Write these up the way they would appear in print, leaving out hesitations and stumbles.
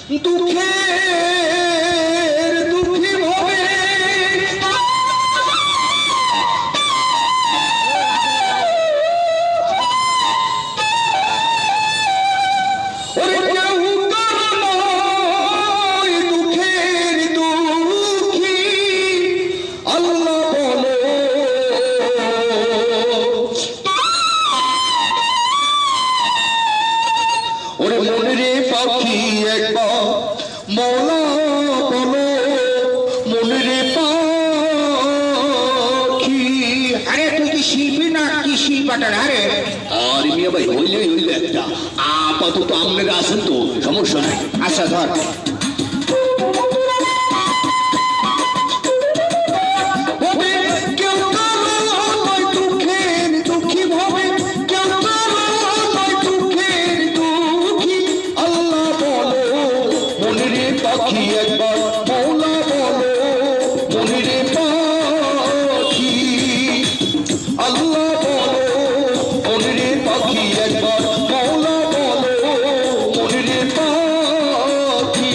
দুঃখের দুঃখী ভবে ওরে কেউ নয় দুঃখের দুঃখী আল্লাহ বলো ওরে মনের পাখি একবার মৌলা বলো মনের পাখি। আরে তুই কি শিল্পী না কি শিল্পাটার? আরে আর মিয়া ভাই হইলে একটা আপাতত আপনারা আছেন তো সমস্যা নাই। আচ্ছা ধর। কেউ নয় দুঃখের দুঃখী ভবে কেউ নয় দুঃখের দুঃখী আল্লাহ বলো মনের পাখি একবার মৌলা বলো মনের পাখি আল্লাহ বলো মনের পাখি একবার মৌলা বলো মনের পাখি।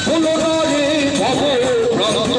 হলো রে ভব ভ্রান্ত